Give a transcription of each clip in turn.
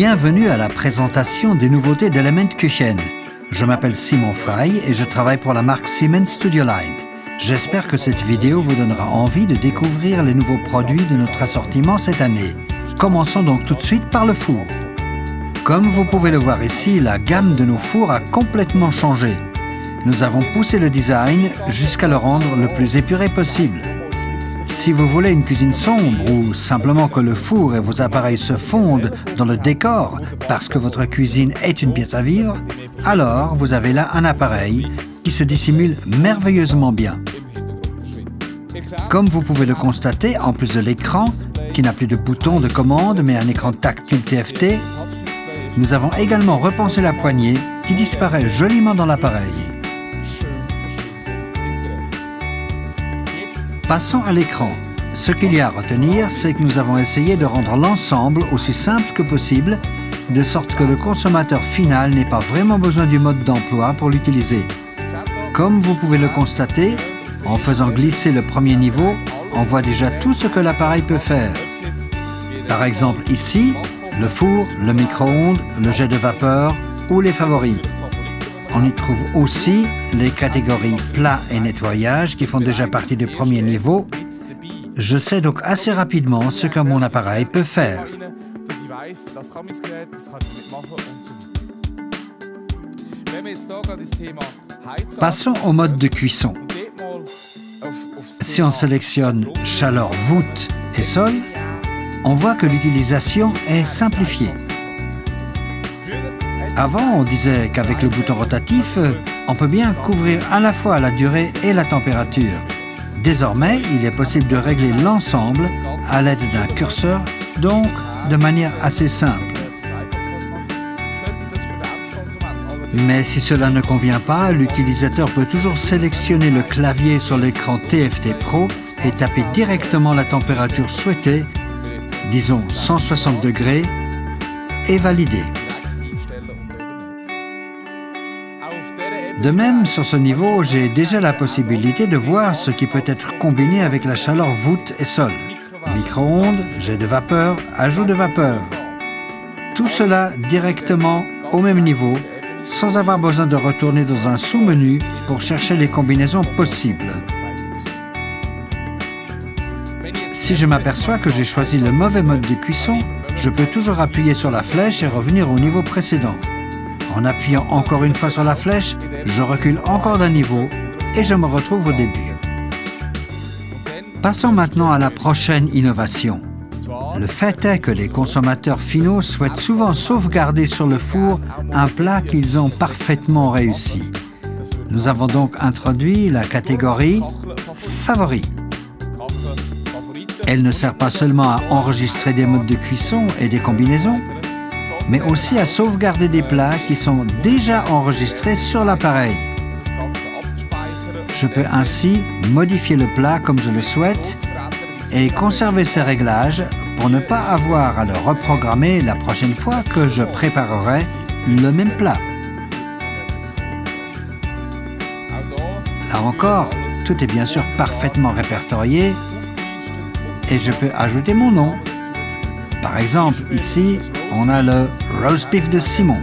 Bienvenue à la présentation des nouveautés d'Element Küchen. Je m'appelle Simon Frey et je travaille pour la marque Siemens Studio Line. J'espère que cette vidéo vous donnera envie de découvrir les nouveaux produits de notre assortiment cette année. Commençons donc tout de suite par le four. Comme vous pouvez le voir ici, la gamme de nos fours a complètement changé. Nous avons poussé le design jusqu'à le rendre le plus épuré possible. Si vous voulez une cuisine sombre ou simplement que le four et vos appareils se fondent dans le décor parce que votre cuisine est une pièce à vivre, alors vous avez là un appareil qui se dissimule merveilleusement bien. Comme vous pouvez le constater, en plus de l'écran, qui n'a plus de bouton de commande mais un écran tactile TFT, nous avons également repensé la poignée qui disparaît joliment dans l'appareil. Passons à l'écran. Ce qu'il y a à retenir, c'est que nous avons essayé de rendre l'ensemble aussi simple que possible, de sorte que le consommateur final n'ait pas vraiment besoin du mode d'emploi pour l'utiliser. Comme vous pouvez le constater, en faisant glisser le premier niveau, on voit déjà tout ce que l'appareil peut faire. Par exemple ici, le four, le micro-ondes, le jet de vapeur ou les favoris. On y trouve aussi les catégories plat et nettoyage qui font déjà partie du premier niveau. Je sais donc assez rapidement ce que mon appareil peut faire. Passons au mode de cuisson. Si on sélectionne chaleur, voûte et sol, on voit que l'utilisation est simplifiée. Avant, on disait qu'avec le bouton rotatif, on peut bien couvrir à la fois la durée et la température. Désormais, il est possible de régler l'ensemble à l'aide d'un curseur, donc de manière assez simple. Mais si cela ne convient pas, l'utilisateur peut toujours sélectionner le clavier sur l'écran TFT Pro et taper directement la température souhaitée, disons 160 degrés, et valider. De même, sur ce niveau, j'ai déjà la possibilité de voir ce qui peut être combiné avec la chaleur voûte et sol. Micro-ondes, jet de vapeur, ajout de vapeur. Tout cela directement au même niveau, sans avoir besoin de retourner dans un sous-menu pour chercher les combinaisons possibles. Si je m'aperçois que j'ai choisi le mauvais mode de cuisson, je peux toujours appuyer sur la flèche et revenir au niveau précédent. En appuyant encore une fois sur la flèche, je recule encore d'un niveau et je me retrouve au début. Passons maintenant à la prochaine innovation. Le fait est que les consommateurs finaux souhaitent souvent sauvegarder sur le four un plat qu'ils ont parfaitement réussi. Nous avons donc introduit la catégorie Favoris. Elle ne sert pas seulement à enregistrer des modes de cuisson et des combinaisons, mais aussi à sauvegarder des plats qui sont déjà enregistrés sur l'appareil. Je peux ainsi modifier le plat comme je le souhaite et conserver ces réglages pour ne pas avoir à le reprogrammer la prochaine fois que je préparerai le même plat. Là encore, tout est bien sûr parfaitement répertorié et je peux ajouter mon nom. Par exemple, ici, on a le roast beef de Simon.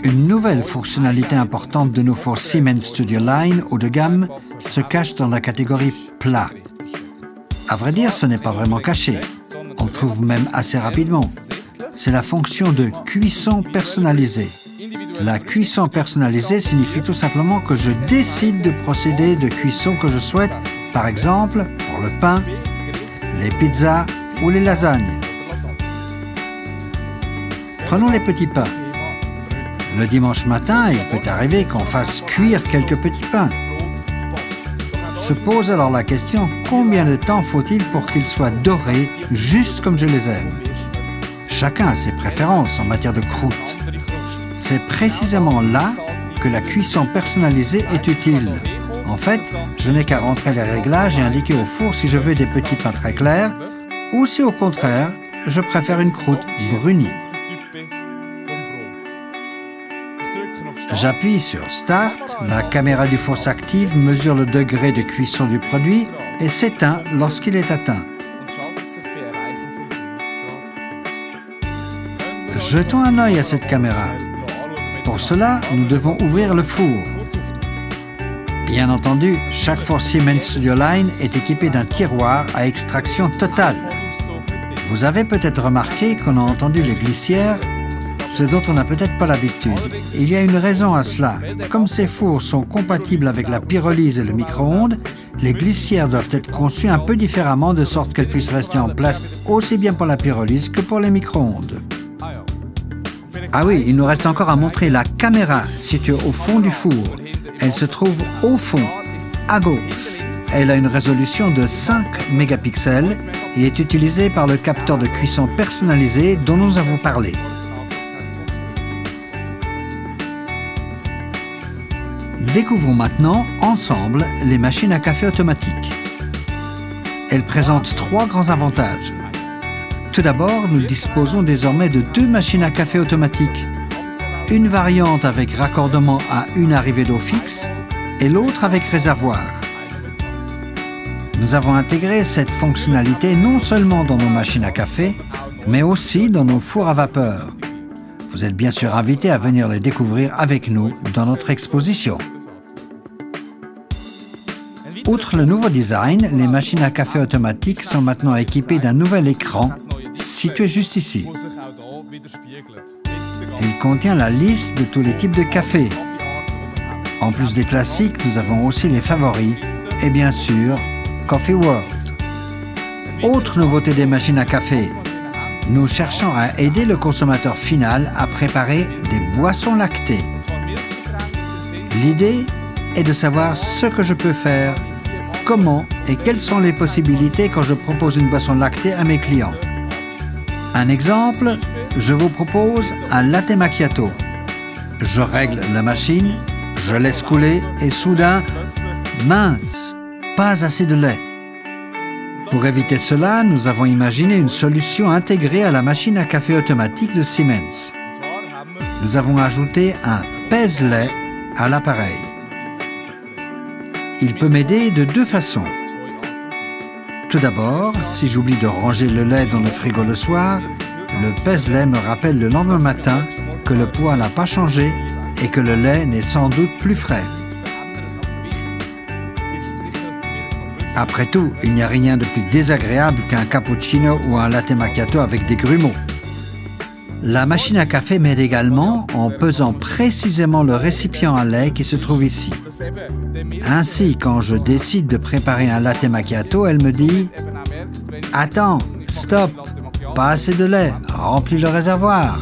Une nouvelle fonctionnalité importante de nos fours Siemens Studio Line haut de gamme se cache dans la catégorie plat. À vrai dire, ce n'est pas vraiment caché. On le trouve même assez rapidement. C'est la fonction de cuisson personnalisée. La cuisson personnalisée signifie tout simplement que je décide de procédé de cuisson que je souhaite, par exemple pour le pain, les pizzas ou les lasagnes. Prenons les petits pains. Le dimanche matin, il peut arriver qu'on fasse cuire quelques petits pains. Se pose alors la question, combien de temps faut-il pour qu'ils soient dorés juste comme je les aime? Chacun a ses préférences en matière de croûte. C'est précisément là que la cuisson personnalisée est utile. En fait, je n'ai qu'à rentrer les réglages et indiquer au four si je veux des petits pains très clairs ou si au contraire, je préfère une croûte brunie. J'appuie sur Start, la caméra du four s'active, mesure le degré de cuisson du produit et s'éteint lorsqu'il est atteint. Jetons un œil à cette caméra. Pour cela, nous devons ouvrir le four. Bien entendu, chaque four Siemens Studioline est équipé d'un tiroir à extraction totale. Vous avez peut-être remarqué qu'on a entendu les glissières, ce dont on n'a peut-être pas l'habitude. Il y a une raison à cela. Comme ces fours sont compatibles avec la pyrolyse et le micro-ondes, les glissières doivent être conçues un peu différemment de sorte qu'elles puissent rester en place aussi bien pour la pyrolyse que pour les micro-ondes. Ah oui, il nous reste encore à montrer la caméra située au fond du four. Elle se trouve au fond, à gauche. Elle a une résolution de 5 mégapixels et est utilisée par le capteur de cuisson personnalisé dont nous avons parlé. Découvrons maintenant, ensemble, les machines à café automatiques. Elles présentent 3 grands avantages. Tout d'abord, nous disposons désormais de 2 machines à café automatiques. Une variante avec raccordement à une arrivée d'eau fixe et l'autre avec réservoir. Nous avons intégré cette fonctionnalité non seulement dans nos machines à café, mais aussi dans nos fours à vapeur. Vous êtes bien sûr invités à venir les découvrir avec nous dans notre exposition. Outre le nouveau design, les machines à café automatiques sont maintenant équipées d'un nouvel écran situé juste ici. Il contient la liste de tous les types de café. En plus des classiques, nous avons aussi les favoris et bien sûr, Coffee World. Autre nouveauté des machines à café, nous cherchons à aider le consommateur final à préparer des boissons lactées. L'idée est de savoir ce que je peux faire, comment et quelles sont les possibilités quand je propose une boisson lactée à mes clients. Un exemple, je vous propose un latte macchiato. Je règle la machine, je laisse couler et soudain, mince, pas assez de lait. Pour éviter cela, nous avons imaginé une solution intégrée à la machine à café automatique de Siemens. Nous avons ajouté un pèse-lait à l'appareil. Il peut m'aider de 2 façons. Tout d'abord, si j'oublie de ranger le lait dans le frigo le soir, le pèse-lait me rappelle le lendemain matin que le poids n'a pas changé et que le lait n'est sans doute plus frais. Après tout, il n'y a rien de plus désagréable qu'un cappuccino ou un latte macchiato avec des grumeaux. La machine à café m'aide également en pesant précisément le récipient à lait qui se trouve ici. Ainsi, quand je décide de préparer un latte macchiato, elle me dit « Attends, stop, pas assez de lait, remplis le réservoir ».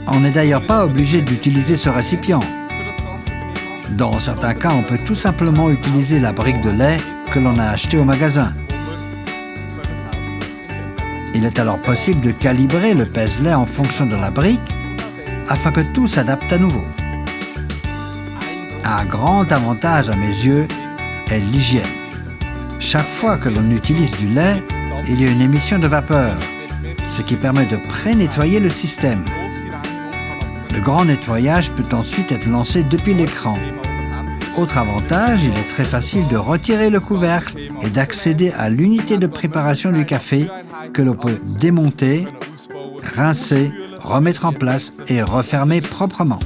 On n'est d'ailleurs pas obligé d'utiliser ce récipient. Dans certains cas, on peut tout simplement utiliser la brique de lait que l'on a achetée au magasin. Il est alors possible de calibrer le pèse-lait en fonction de la brique afin que tout s'adapte à nouveau. Un grand avantage à mes yeux est l'hygiène. Chaque fois que l'on utilise du lait, il y a une émission de vapeur, ce qui permet de pré-nettoyer le système. Le grand nettoyage peut ensuite être lancé depuis l'écran. Autre avantage, il est très facile de retirer le couvercle et d'accéder à l'unité de préparation du café que l'on peut démonter, rincer, remettre en place et refermer proprement.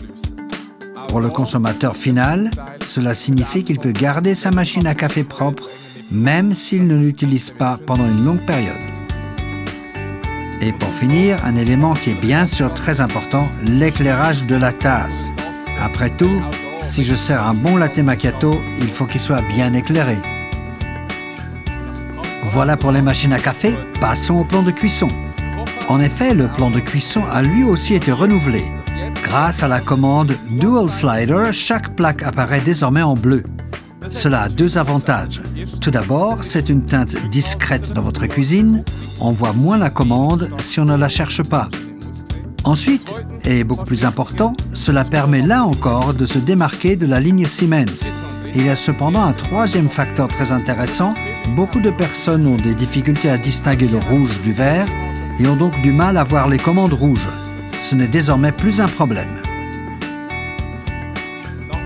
Pour le consommateur final, cela signifie qu'il peut garder sa machine à café propre même s'il ne l'utilise pas pendant une longue période. Et pour finir, un élément qui est bien sûr très important, l'éclairage de la tasse. Après tout, si je sers un bon latte macchiato, il faut qu'il soit bien éclairé. Voilà pour les machines à café, passons au plan de cuisson. En effet, le plan de cuisson a lui aussi été renouvelé. Grâce à la commande Dual Slider, chaque plaque apparaît désormais en bleu. Cela a 2 avantages. Tout d'abord, c'est une teinte discrète dans votre cuisine. On voit moins la commande si on ne la cherche pas. Ensuite, et beaucoup plus important, cela permet là encore de se démarquer de la ligne Siemens. Il y a cependant un 3e facteur très intéressant. Beaucoup de personnes ont des difficultés à distinguer le rouge du vert et ont donc du mal à voir les commandes rouges. Ce n'est désormais plus un problème.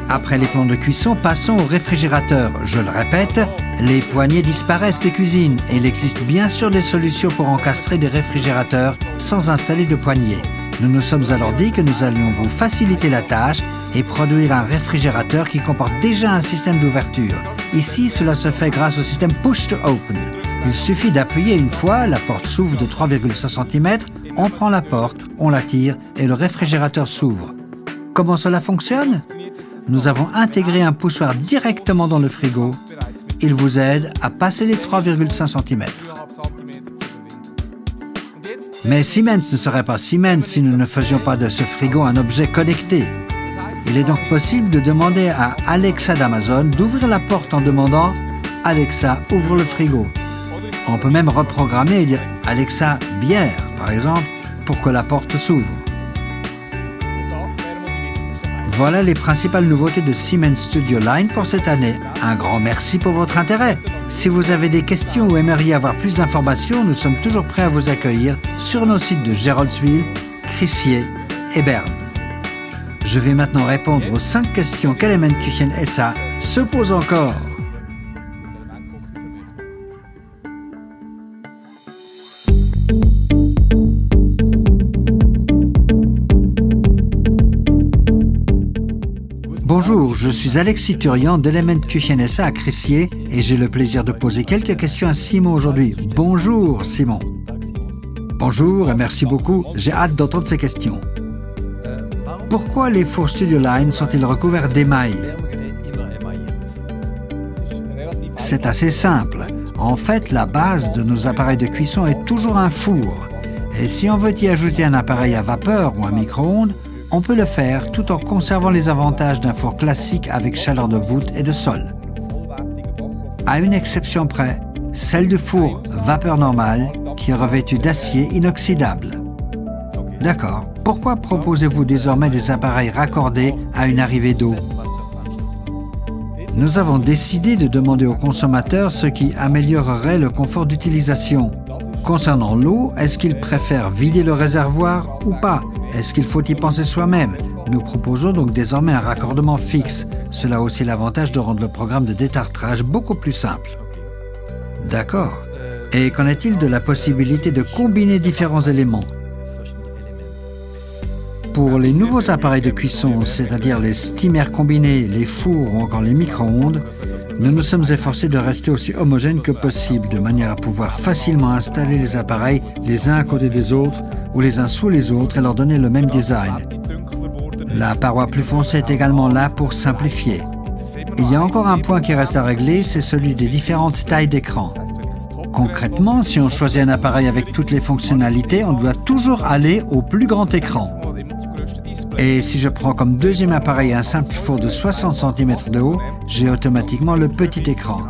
Après les plans de cuisson, passons au réfrigérateur. Je le répète, les poignées disparaissent des cuisines et il existe bien sûr des solutions pour encastrer des réfrigérateurs sans installer de poignées. Nous nous sommes alors dit que nous allions vous faciliter la tâche et produire un réfrigérateur qui comporte déjà un système d'ouverture. Ici, cela se fait grâce au système Push to Open. Il suffit d'appuyer une fois, la porte s'ouvre de 3,5 cm, on prend la porte, on la tire et le réfrigérateur s'ouvre. Comment cela fonctionne? Nous avons intégré un poussoir directement dans le frigo. Il vous aide à passer les 3,5 cm. Mais Siemens ne serait pas Siemens si nous ne faisions pas de ce frigo un objet connecté. Il est donc possible de demander à Alexa d'Amazon d'ouvrir la porte en demandant « Alexa, ouvre le frigo ». On peut même reprogrammer et dire « Alexa, bière » par exemple, pour que la porte s'ouvre. Voilà les principales nouveautés de Siemens Studio Line pour cette année. Un grand merci pour votre intérêt. Si vous avez des questions ou aimeriez avoir plus d'informations, nous sommes toujours prêts à vous accueillir sur nos sites de Geroldswil, Crissier et Berne. Je vais maintenant répondre aux 5 questions qu'Elementküchen SA se pose encore. Bonjour, je suis Alexis Turian d'Elementküchen SA à Crissier et j'ai le plaisir de poser quelques questions à Simon aujourd'hui. Bonjour Simon. Bonjour et merci beaucoup, j'ai hâte d'entendre ces questions. Pourquoi les fours Studio Line sont-ils recouverts d'émail? C'est assez simple. En fait, la base de nos appareils de cuisson est toujours un four. Et si on veut y ajouter un appareil à vapeur ou un micro-ondes, on peut le faire tout en conservant les avantages d'un four classique avec chaleur de voûte et de sol. À une exception près, celle du four vapeur normale qui est revêtu d'acier inoxydable. D'accord. Pourquoi proposez-vous désormais des appareils raccordés à une arrivée d'eau? Nous avons décidé de demander aux consommateurs ce qui améliorerait le confort d'utilisation. Concernant l'eau, est-ce qu'ils préfèrent vider le réservoir ou pas? Est-ce qu'il faut y penser soi-même? Nous proposons donc désormais un raccordement fixe. Cela a aussi l'avantage de rendre le programme de détartrage beaucoup plus simple. D'accord. Et qu'en est-il de la possibilité de combiner différents éléments? Pour les nouveaux appareils de cuisson, c'est-à-dire les steamers combinés, les fours ou encore les micro-ondes, nous nous sommes efforcés de rester aussi homogènes que possible, de manière à pouvoir facilement installer les appareils les uns à côté des autres ou les uns sous les autres et leur donner le même design. La paroi plus foncée est également là pour simplifier. Il y a encore un point qui reste à régler, c'est celui des différentes tailles d'écran. Concrètement, si on choisit un appareil avec toutes les fonctionnalités, on doit toujours aller au plus grand écran. Et si je prends comme deuxième appareil un simple four de 60 cm de haut, j'ai automatiquement le petit écran.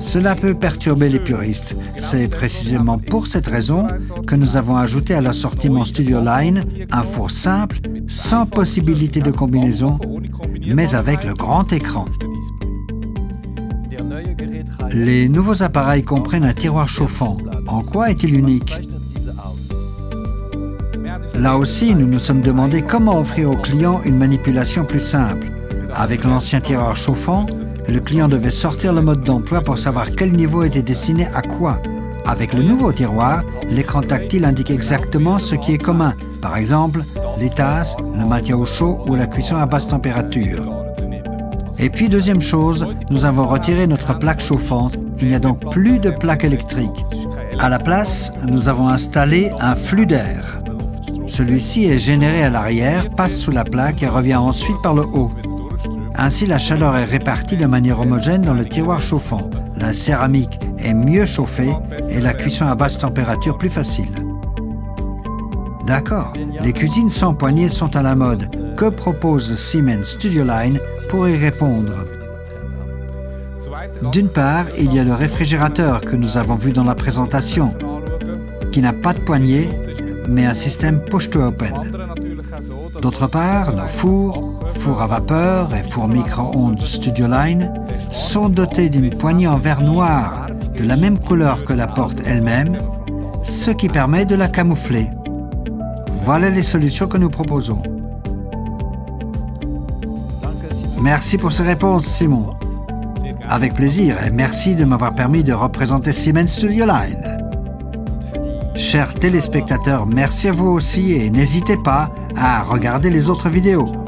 Cela peut perturber les puristes. C'est précisément pour cette raison que nous avons ajouté à l'assortiment Studio Line un four simple, sans possibilité de combinaison, mais avec le grand écran. Les nouveaux appareils comprennent un tiroir chauffant. En quoi est-il unique? Là aussi, nous nous sommes demandé comment offrir au client une manipulation plus simple. Avec l'ancien tiroir chauffant, le client devait sortir le mode d'emploi pour savoir quel niveau était destiné à quoi. Avec le nouveau tiroir, l'écran tactile indique exactement ce qui est commun. Par exemple, les tasses, le maintien au chaud ou la cuisson à basse température. Et puis, deuxième chose, nous avons retiré notre plaque chauffante. Il n'y a donc plus de plaque électrique. À la place, nous avons installé un flux d'air. Celui-ci est généré à l'arrière, passe sous la plaque et revient ensuite par le haut. Ainsi, la chaleur est répartie de manière homogène dans le tiroir chauffant. La céramique est mieux chauffée et la cuisson à basse température plus facile. D'accord, les cuisines sans poignée sont à la mode. Que propose Siemens Studio Line pour y répondre? D'une part, il y a le réfrigérateur que nous avons vu dans la présentation, qui n'a pas de poignée, mais un système push to open. D'autre part, nos fours à vapeur et fours micro-ondes Studio Line sont dotés d'une poignée en verre noir de la même couleur que la porte elle-même, ce qui permet de la camoufler. Voilà les solutions que nous proposons. Merci pour ces réponses, Simon. Avec plaisir et merci de m'avoir permis de représenter Siemens Studio Line. Chers téléspectateurs, merci à vous aussi et n'hésitez pas à regarder les autres vidéos.